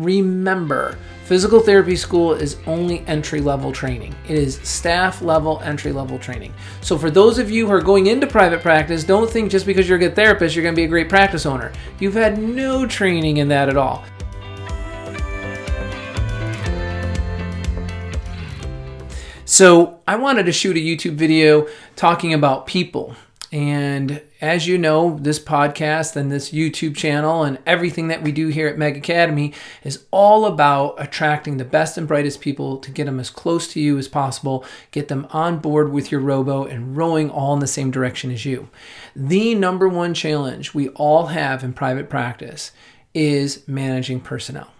Remember, physical therapy school is only entry-level training. It is staff-level, entry-level training. So for those of you who are going into private practice, don't think just because you're a good therapist, you're going to be a great practice owner. You've had no training in that at all. So I wanted to shoot a YouTube video talking about people. And as you know, this podcast and this YouTube channel and everything that we do here at Meg Academy is all about attracting the best and brightest people to get them as close to you as possible, get them on board with your robo and rowing all in the same direction as you. The number one challenge we all have in private practice is managing personnel.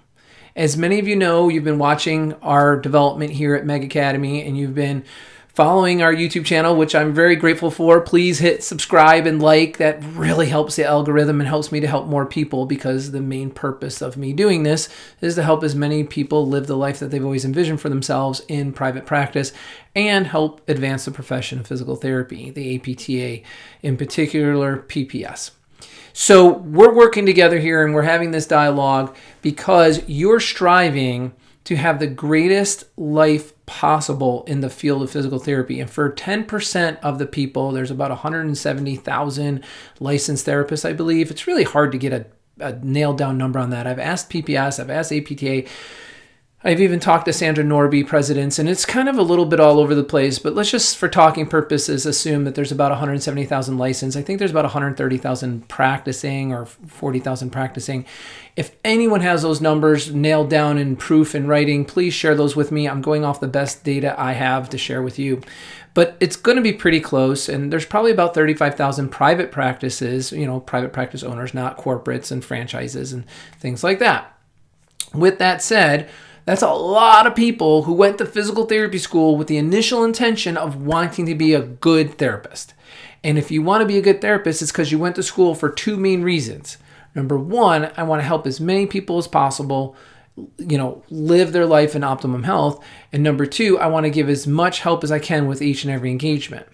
As many of you know, you've been watching our development here at Meg Academy and you've been following our YouTube channel, which I'm very grateful for. Please hit subscribe and like. That really helps the algorithm and helps me to help more people, because the main purpose of me doing this is to help as many people live the life that they've always envisioned for themselves in private practice and help advance the profession of physical therapy, the APTA, in particular PPS. So we're working together here and we're having this dialogue because you're striving to have the greatest life possible in the field of physical therapy. And for 10% of the people, there's about 170,000 licensed therapists, I believe. It's really hard to get a nailed down number on that. I've asked PPS, I've asked APTA, I've even talked to Sandra Norby, presidents, and it's kind of a little bit all over the place, but let's just, for talking purposes, assume that there's about 170,000 licensed. I think there's about 130,000 practicing or 40,000 practicing. If anyone has those numbers nailed down in proof and writing, please share those with me. I'm going off the best data I have to share with you. But it's going to be pretty close, and there's probably about 35,000 private practices, private practice owners, not corporates and franchises and things like that. With that said, that's a lot of people who went to physical therapy school with the initial intention of wanting to be a good therapist. And if you want to be a good therapist, it's because you went to school for two main reasons. Number one, I want to help as many people as possible, live their life in optimum health. And number two, I want to give as much help as I can with each and every engagement.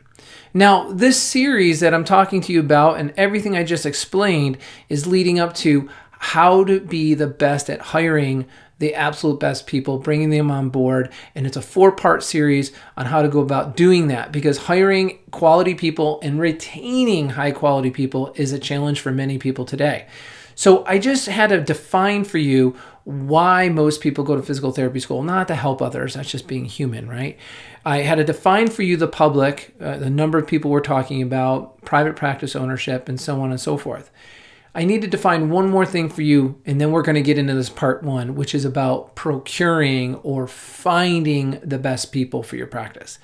Now, this series that I'm talking to you about and everything I just explained is leading up to how to be the best at hiring the absolute best people, bringing them on board. And it's a 4-part series on how to go about doing that, because hiring quality people and retaining high quality people is a challenge for many people today. So I just had to define for you why most people go to physical therapy school, not to help others. That's just being human, right? I had to define for you the public, the number of people we're talking about, private practice ownership, and so on and so forth. I need to define one more thing for you, and then we're going to get into this part 1, which is about procuring or finding the best people for your practice.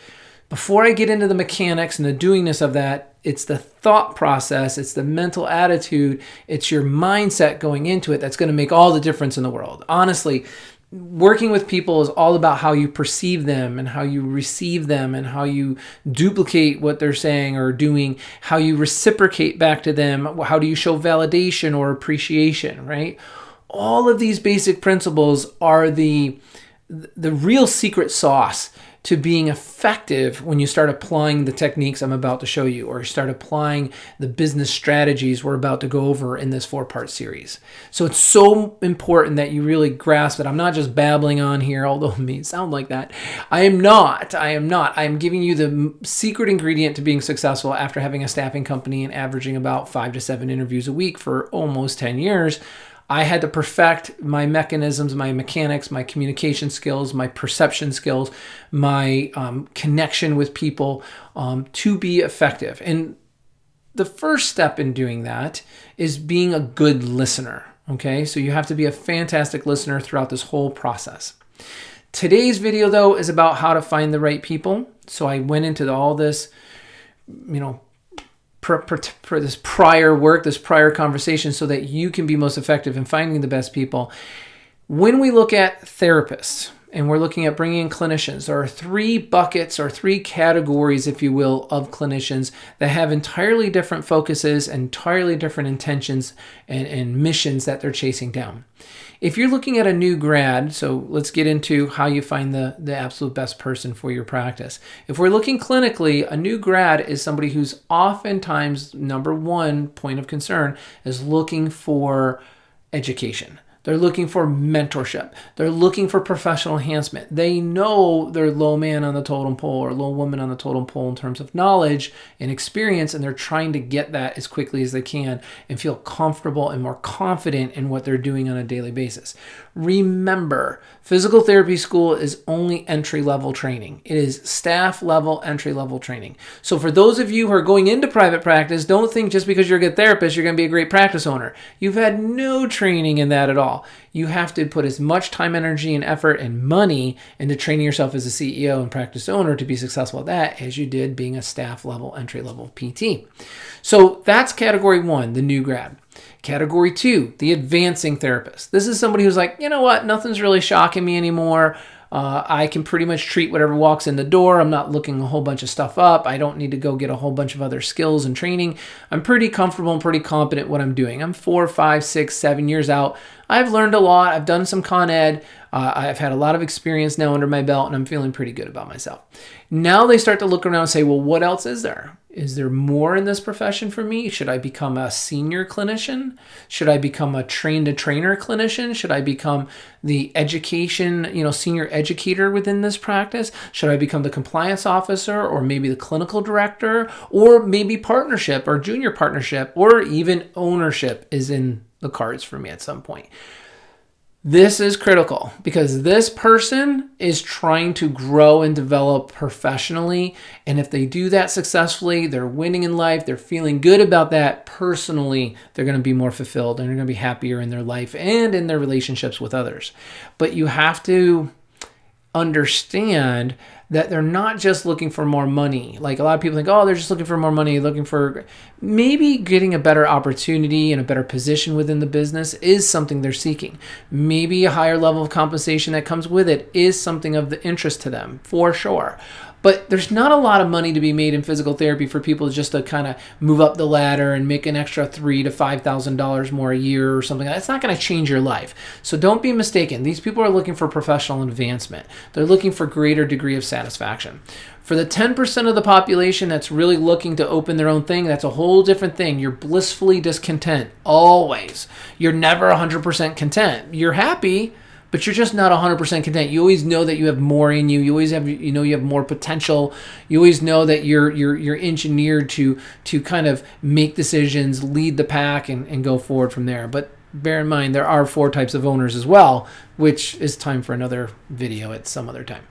Before I get into the mechanics and the doingness of that, it's the thought process, it's the mental attitude, it's your mindset going into it that's going to make all the difference in the world. Honestly, working with people is all about how you perceive them and how you receive them and how you duplicate what they're saying or doing, how you reciprocate back to them, how do you show validation or appreciation, right? All of these basic principles are the real secret sauce to being effective when you start applying the techniques I'm about to show you, or you start applying the business strategies we're about to go over in this 4-part series. So it's so important that you really grasp it. I'm not just babbling on here, although it may sound like that. I am not. I am giving you the secret ingredient to being successful after having a staffing company and averaging about 5 to 7 interviews a week for almost 10 years. I had to perfect my mechanisms, my mechanics, my communication skills, my perception skills, my connection with people to be effective. And the first step in doing that is being a good listener. Okay, so you have to be a fantastic listener throughout this whole process. Today's video, though, is about how to find the right people. So I went into all this, for this prior work, this prior conversation, so that you can be most effective in finding the best people. When we look at therapists and we're looking at bringing in clinicians, there are 3 buckets or 3 categories, if you will, of clinicians that have entirely different focuses, entirely different intentions and missions that they're chasing down. If you're looking at a new grad, so let's get into how you find the absolute best person for your practice. If we're looking clinically, a new grad is somebody who's oftentimes, number one point of concern, is looking for education. They're looking for mentorship. They're looking for professional enhancement. They know they're low man on the totem pole or low woman on the totem pole in terms of knowledge and experience, and they're trying to get that as quickly as they can and feel comfortable and more confident in what they're doing on a daily basis. Remember, physical therapy school is only entry-level training. It is staff-level, entry-level training. So for those of you who are going into private practice, don't think just because you're a good therapist, you're going to be a great practice owner. You've had no training in that at all. You have to put as much time, energy, and effort and money into training yourself as a CEO and practice owner to be successful at that as you did being a staff-level, entry-level PT. So that's category 1, the new grad. Category 2, the advancing therapist. This is somebody who's like, you know what, nothing's really shocking me anymore. I can pretty much treat whatever walks in the door. I'm not looking a whole bunch of stuff up. I don't need to go get a whole bunch of other skills and training. I'm pretty comfortable and pretty competent what I'm doing. I'm 4, 5, 6, 7 years out. I've learned a lot. I've done some Con Ed. I've had a lot of experience now under my belt, and I'm feeling pretty good about myself. Now they start to look around and say, well, what else is there? Is there more in this profession for me? Should I become a senior clinician? Should I become a train-to-trainer clinician? Should I become the education, senior educator within this practice? Should I become the compliance officer or maybe the clinical director or maybe partnership or junior partnership or even ownership is in the cards for me at some point? This is critical because this person is trying to grow and develop professionally. And if they do that successfully, they're winning in life, they're feeling good about that personally, they're going to be more fulfilled and they're going to be happier in their life and in their relationships with others. But you have to understand that they're not just looking for more money. Like a lot of people think, oh, they're just looking for more money, looking for maybe getting a better opportunity and a better position within the business is something they're seeking. Maybe a higher level of compensation that comes with it is something of the interest to them, for sure. But there's not a lot of money to be made in physical therapy for people just to kind of move up the ladder and make an extra $3,000 to $5,000 more a year or something. That's not going to change your life. So don't be mistaken. These people are looking for professional advancement. They're looking for greater degree of satisfaction. For the 10% of the population that's really looking to open their own thing, that's a whole different thing. You're blissfully discontent, always. You're never 100% content. You're happy, but you're just not 100% content. You always know that you have more in you. You always have, you have more potential. You always know that you're engineered to kind of make decisions, lead the pack, and go forward from there. But bear in mind, there are 4 types of owners as well, which is time for another video at some other time.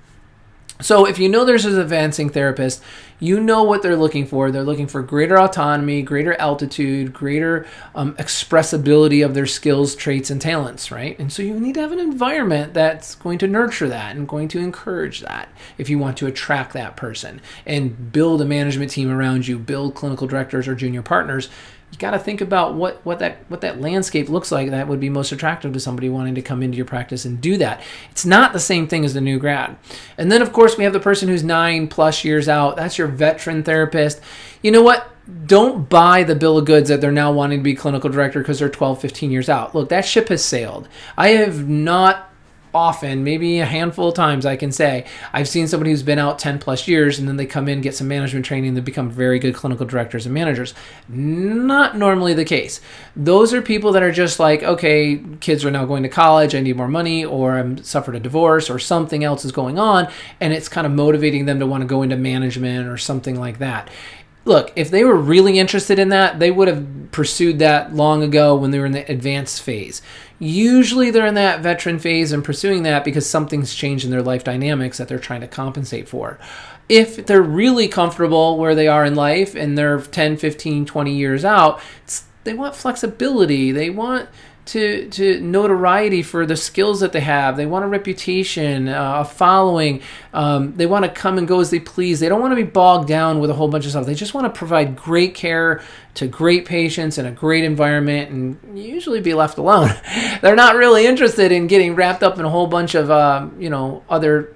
So if you know there's an advancing therapist, you know what they're looking for. They're looking for greater autonomy, greater altitude, greater expressibility of their skills, traits, and talents, right? And so you need to have an environment that's going to nurture that and going to encourage that if you want to attract that person and build a management team around you, build clinical directors or junior partners. You got to think about what that landscape looks like that would be most attractive to somebody wanting to come into your practice and do that. It's not the same thing as the new grad. And then, of course, we have the person who's 9+ years out. That's your veteran therapist. You know what? Don't buy the bill of goods that they're now wanting to be clinical director because they're 12, 15 years out. Look, that ship has sailed. I have not often, maybe a handful of times I can say, I've seen somebody who's been out 10+ years and then they come in, get some management training, and they become very good clinical directors and managers. Not normally the case. Those are people that are just like, okay, kids are now going to college, I need more money, or I'm suffered a divorce, or something else is going on, and it's kind of motivating them to want to go into management or something like that. Look, if they were really interested in that, they would have pursued that long ago when they were in the advanced phase. Usually they're in that veteran phase and pursuing that because something's changed in their life dynamics that they're trying to compensate for. If they're really comfortable where they are in life and they're 10, 15, 20 years out, they want flexibility. They want to notoriety for the skills that they have. They want a reputation, a following. They want to come and go as they please. They don't want to be bogged down with a whole bunch of stuff. They just want to provide great care to great patients in a great environment and usually be left alone. They're not really interested in getting wrapped up in a whole bunch of other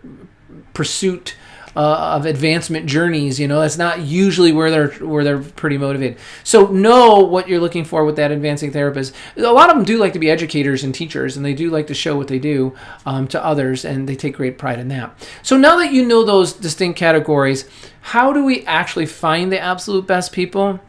pursuit of advancement journeys. That's not usually where they're pretty motivated. So know what you're looking for with that advancing therapist. A lot of them do like to be educators and teachers, and they do like to show what they do to others, and they take great pride in that. So now that you know those distinct categories, how do we actually find the absolute best people?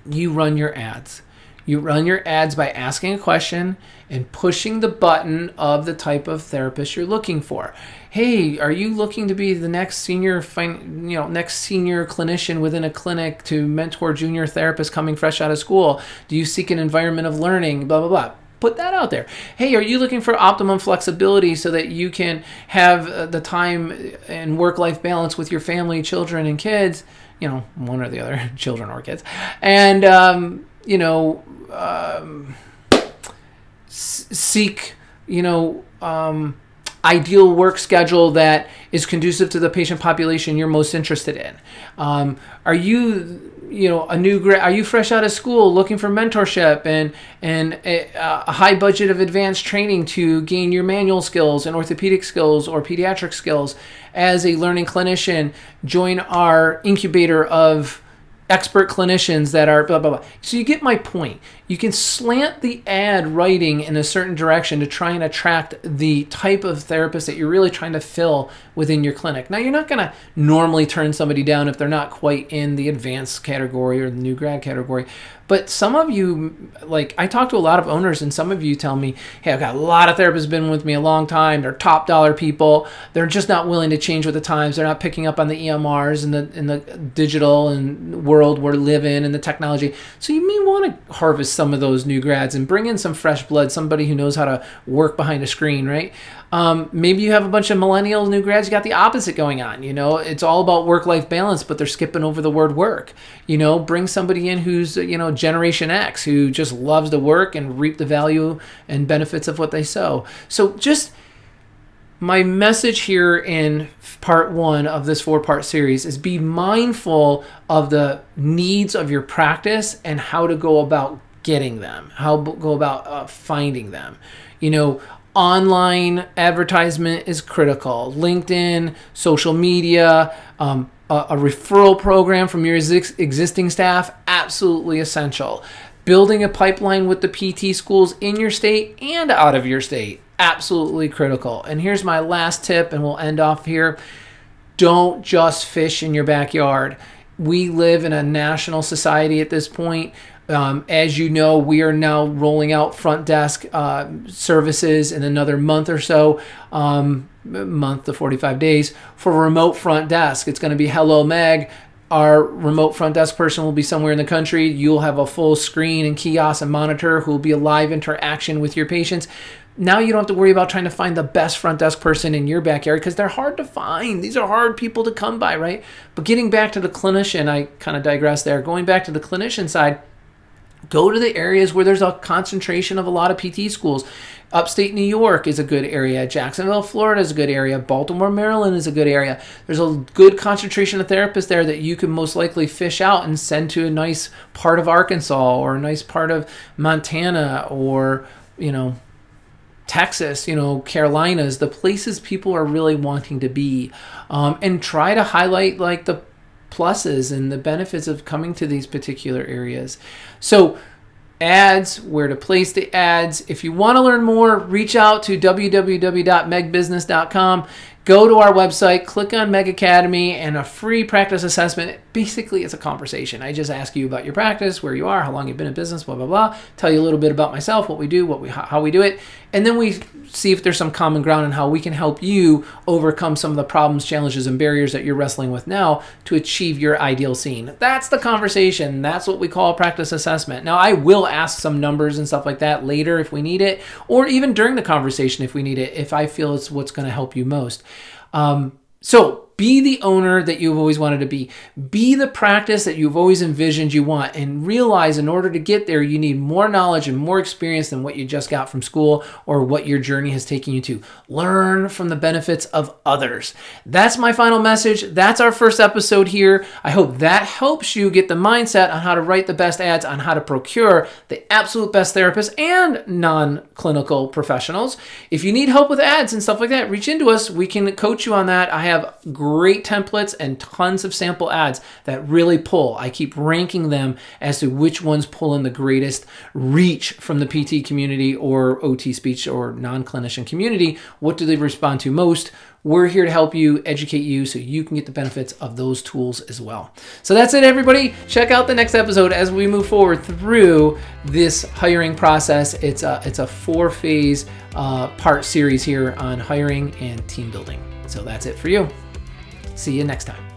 You run your ads. You run your ads by asking a question and pushing the button of the type of therapist you're looking for. Hey, are you looking to be the next senior clinician within a clinic to mentor junior therapists coming fresh out of school? Do you seek an environment of learning? Blah, blah, blah. Put that out there. Hey, are you looking for optimum flexibility so that you can have the time and work-life balance with your family, children, and kids? One or the other, children or kids. And, seek, ideal work schedule that is conducive to the patient population you're most interested in. Are you a new grad? Are you fresh out of school looking for mentorship and a high budget of advanced training to gain your manual skills and orthopedic skills or pediatric skills as a learning clinician? Join our incubator of expert clinicians that are blah, blah, blah. So you get my point. You can slant the ad writing in a certain direction to try and attract the type of therapist that you're really trying to fill within your clinic. Now, you're not going to normally turn somebody down if they're not quite in the advanced category or the new grad category. But some of you, I talk to a lot of owners, and some of you tell me, hey, I've got a lot of therapists been with me a long time. They're top dollar people. They're just not willing to change with the times. They're not picking up on the EMRs and the digital and world we're living and the technology. So you may want to harvest some of those new grads and bring in some fresh blood, somebody who knows how to work behind a screen, right? Maybe you have a bunch of millennial new grads. You got the opposite going on. It's all about work-life balance, but they're skipping over the word work. Bring somebody in who's, Generation X, who just loves to work and reap the value and benefits of what they sow. So just my message here in part 1 of this 4-part series is be mindful of the needs of your practice and how to go about getting them, go about finding them. Online advertisement is critical. LinkedIn, social media, a referral program from your existing staff, absolutely essential. Building a pipeline with the PT schools in your state and out of your state, absolutely critical. And here's my last tip, and we'll end off here. Don't just fish in your backyard. We live in a national society at this point. As you know, we are now rolling out front desk services in another month or so, month to 45 days for remote front desk. It's going to be Hello Meg. Our remote front desk person will be somewhere in the country. You'll have a full screen and kiosk and monitor who will be a live interaction with your patients. Now you don't have to worry about trying to find the best front desk person in your backyard because they're hard to find. These are hard people to come by, right? But getting back to the clinician, I kind of digress there. Going back to the clinician side, go to the areas where there's a concentration of a lot of PT schools. Upstate New York is a good area. Jacksonville, Florida is a good area. Baltimore, Maryland is a good area. There's a good concentration of therapists there that you can most likely fish out and send to a nice part of Arkansas or a nice part of Montana or, Texas, Carolinas, the places people are really wanting to be. And try to highlight the pluses and the benefits of coming to these particular areas. So ads, where to place the ads. If you want to learn more, reach out to www.megbusiness.com. Go to our website, click on Meg Academy, and a free practice assessment. Basically, it's a conversation. I just ask you about your practice, where you are, how long you've been in business, blah, blah, blah. Tell you a little bit about myself, what we do, how we do it. And then we see if there's some common ground and how we can help you overcome some of the problems, challenges, and barriers that you're wrestling with now to achieve your ideal scene. That's the conversation. That's what we call practice assessment. Now, I will ask some numbers and stuff like that later if we need it, or even during the conversation if we need it, if I feel it's what's going to help you most. So be the owner that you've always wanted to be. Be the practice that you've always envisioned you want, and realize in order to get there, you need more knowledge and more experience than what you just got from school or what your journey has taken you to. Learn from the benefits of others. That's my final message. That's our first episode here. I hope that helps you get the mindset on how to write the best ads, on how to procure the absolute best therapists and non-clinical professionals. If you need help with ads and stuff like that, reach into us. We can coach you on that. I have great templates and tons of sample ads that really pull. I keep ranking them as to which ones pull in the greatest reach from the PT community or OT speech or non-clinician community. What do they respond to most? We're here to help you, educate you, so you can get the benefits of those tools as well. So that's it, everybody. Check out the next episode as we move forward through this hiring process. It's a 4-phase part series here on hiring and team building. So that's it for you. See you next time.